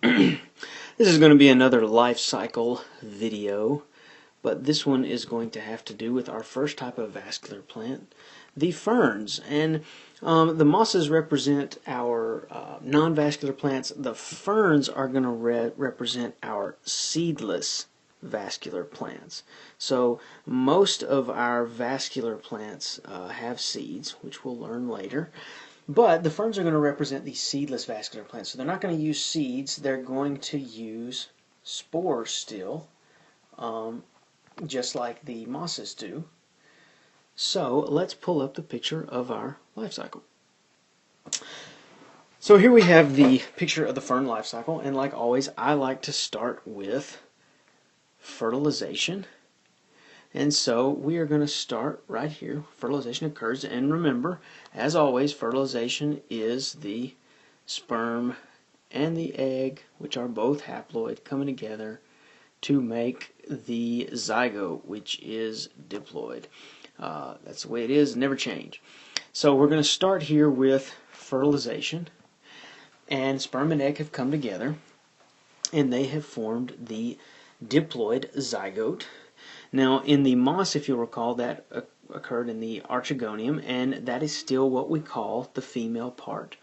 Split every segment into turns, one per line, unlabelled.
This is going to be another life cycle video, but this one is going to have to do with our first type of vascular plant, the ferns. And the mosses represent our non-vascular plants. The ferns are going to represent our seedless vascular plants. So most of our vascular plants have seeds, which we'll learn later. But the ferns are going to represent these seedless vascular plants. So they're not going to use seeds, they're going to use spores still, just like the mosses do. So let's pull up the picture of our life cycle. So here we have the picture of the fern life cycle, and like always I like to start with fertilization. And so we are going to start right here. Fertilization occurs, and remember, as always, fertilization is the sperm and the egg, which are both haploid, coming together to make the zygote, which is diploid. That's the way it is, never change. So we're going to start here with fertilization, and sperm and egg have come together, and they have formed the diploid zygote. Now, in the moss, if you'll recall, that occurred in the archegonium, and that is still what we call the female part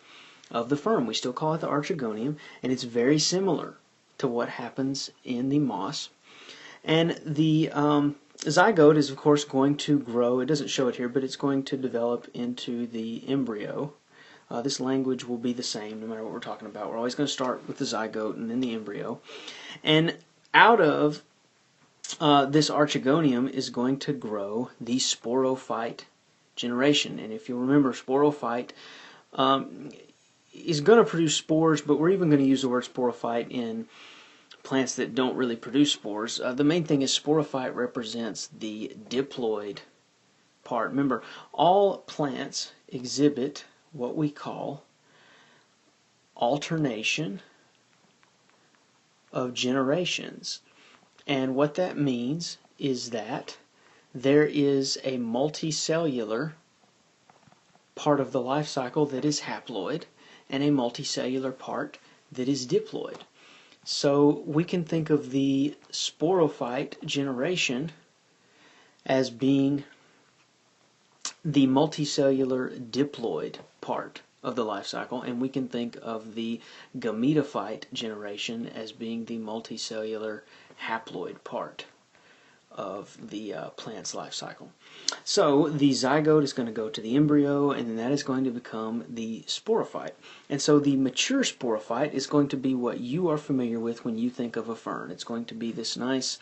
of the fern. We still call it the archegonium, and it's very similar to what happens in the moss. And the zygote is, of course, going to grow. It doesn't show it here, but it's going to develop into the embryo. This language will be the same no matter what we're talking about. We're always going to start with the zygote and then the embryo. And out of this archegonium is going to grow the sporophyte generation. And if you remember, sporophyte is going to produce spores, but we're even going to use the word sporophyte in plants that don't really produce spores. The main thing is sporophyte represents the diploid part. Remember, all plants exhibit what we call alternation of generations. And what that means is that there is a multicellular part of the life cycle that is haploid and a multicellular part that is diploid. So we can think of the sporophyte generation as being the multicellular diploid part of the life cycle, and we can think of the gametophyte generation as being the multicellular haploid part of the plant's life cycle. So the zygote is going to go to the embryo, and then that is going to become the sporophyte. And so the mature sporophyte is going to be what you are familiar with when you think of a fern. It's going to be this nice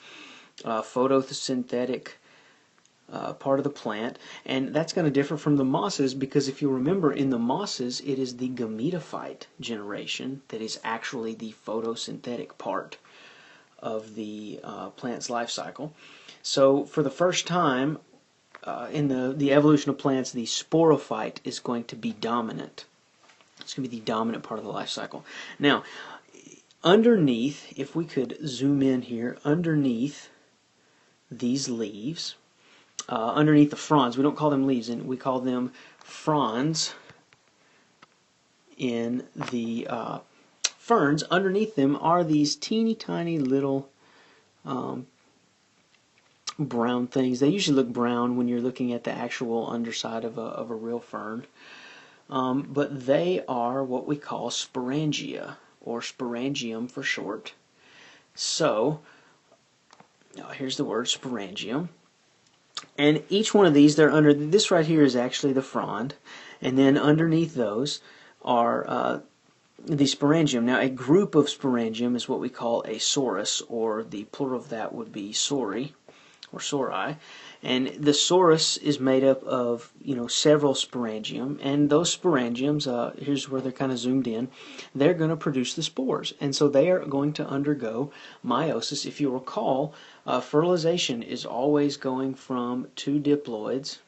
photosynthetic part of the plant, and that's going to differ from the mosses, because if you remember, in the mosses it is the gametophyte generation that is actually the photosynthetic part of the plant's life cycle. So for the first time in the evolution of plants, the sporophyte is going to be dominant. It's going to be the dominant part of the life cycle. Now, underneath, if we could zoom in here, underneath these leaves, underneath the fronds, we don't call them leaves, and we call them fronds in the ferns. Underneath them are these teeny tiny little brown things. They usually look brown when you're looking at the actual underside of a real fern, but they are what we call sporangia, or sporangium for short. So here's the word sporangium. And each one of these, they're under, this right here is actually the frond, and then underneath those are the sporangium. Now, a group of sporangium is what we call a sorus, or the plural of that would be sori, or sori. And the sorus is made up of, several sporangium, and those sporangiums, here's where they're kind of zoomed in, they're going to produce the spores. And so they are going to undergo meiosis. If you recall, fertilization is always going from two diploids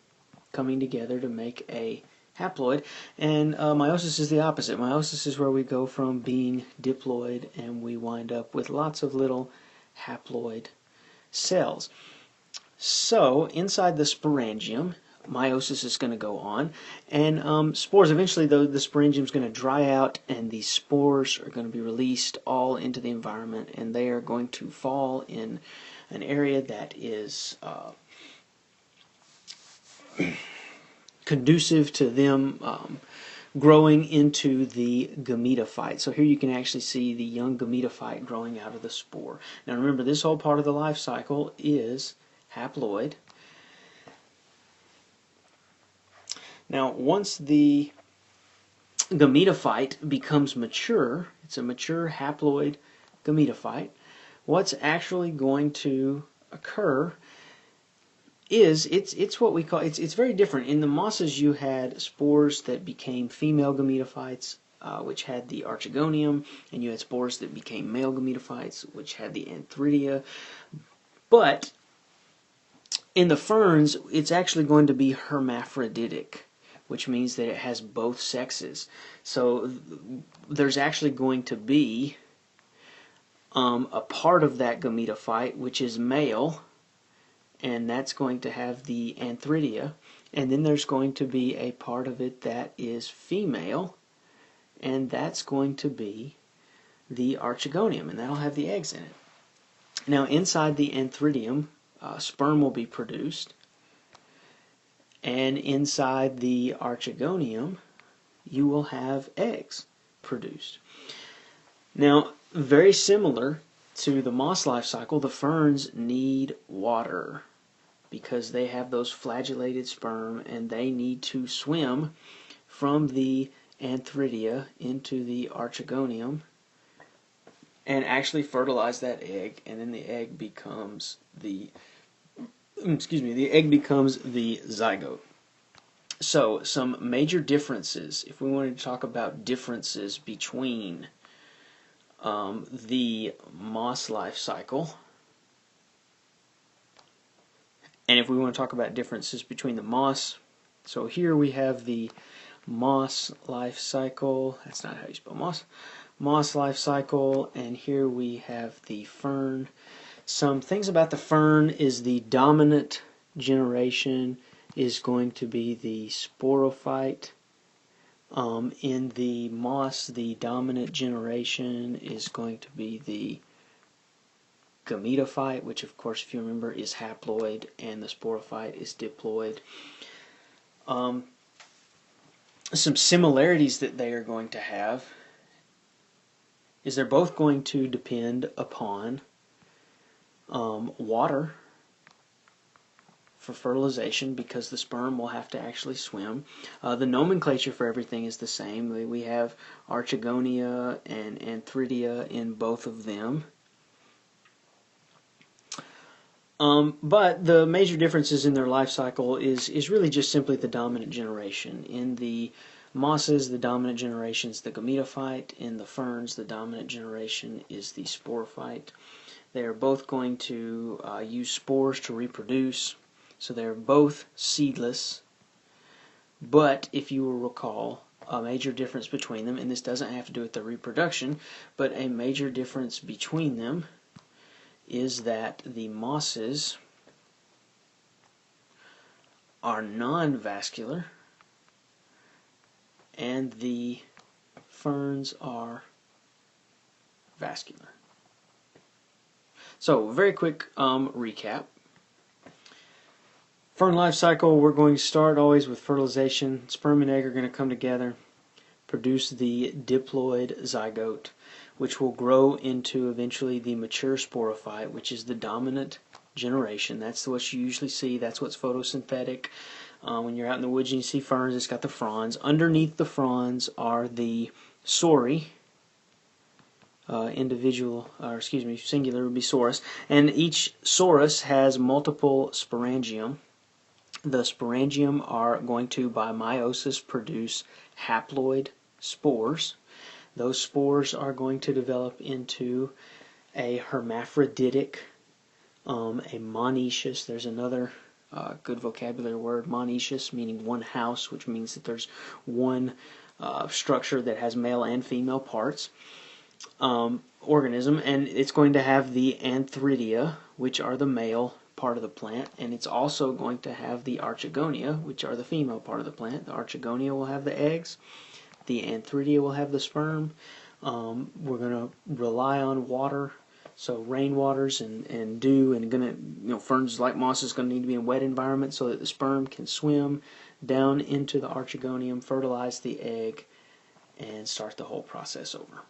coming together to make a haploid, and meiosis is the opposite. Meiosis is where we go from being diploid and we wind up with lots of little haploid cells. So inside the sporangium meiosis is going to go on, and spores, eventually the sporangium is going to dry out, and the spores are going to be released all into the environment, and they are going to fall in an area that is conducive to them growing into the gametophyte. So here you can actually see the young gametophyte growing out of the spore. Now remember, this whole part of the life cycle is haploid. Now once the gametophyte becomes mature, it's a mature haploid gametophyte, what's actually going to occur is it's what we call, it's very different. In the mosses you had spores that became female gametophytes, which had the archegonium, and you had spores that became male gametophytes, which had the antheridia. But in the ferns, it's actually going to be hermaphroditic, which means that it has both sexes. So there's actually going to be a part of that gametophyte which is male, and that's going to have the antheridia, and then there's going to be a part of it that is female, and that's going to be the archegonium, and that'll have the eggs in it. Now inside the antheridium, sperm will be produced, and inside the archegonium you will have eggs produced. Now, very similar to the moss life cycle, the ferns need water because they have those flagellated sperm, and they need to swim from the antheridia into the archegonium and actually fertilize that egg, and then the egg becomes the zygote. So some major differences, if we wanted to talk about differences between the moss life cycle, and if we want to talk about differences between the moss, so here we have the moss life cycle. That's not how you spell moss. Moss life cycle, and here we have the fern. Some things about the fern is the dominant generation is going to be the sporophyte. In the moss, the dominant generation is going to be the gametophyte, which of course, if you remember, is haploid, and the sporophyte is diploid. Some similarities that they are going to have is they're both going to depend upon water for fertilization, because the sperm will have to actually swim. The nomenclature for everything is the same. We have archegonia and antheridia in both of them. But the major differences in their life cycle is really just simply the dominant generation. In the mosses, the dominant generation is the gametophyte. In the ferns, the dominant generation is the sporophyte. They are both going to use spores to reproduce, so they're both seedless. But if you will recall, a major difference between them, and this doesn't have to do with the reproduction, but a major difference between them is that the mosses are non-vascular and the ferns are vascular. So, very quick recap. Fern life cycle, we're going to start always with fertilization. Sperm and egg are going to come together, produce the diploid zygote, which will grow into eventually the mature sporophyte, which is the dominant generation. That's what you usually see. That's what's photosynthetic. When you're out in the woods and you see ferns, it's got the fronds. Underneath the fronds are the sori. Singular would be sorus. And each sorus has multiple sporangium. The sporangium are going to, by meiosis, produce haploid spores. Those spores are going to develop into a hermaphroditic, a monoecious. There's another good vocabulary word, monoecious, meaning one house, which means that there's one structure that has male and female parts. Organism, and it's going to have the antheridia, which are the male part of the plant, and it's also going to have the archegonia, which are the female part of the plant. The archegonia will have the eggs. The antheridia will have the sperm. We're going to rely on water, so rainwaters and dew, and ferns like moss is going to need to be in wet environment so that the sperm can swim down into the archegonium, fertilize the egg, and start the whole process over.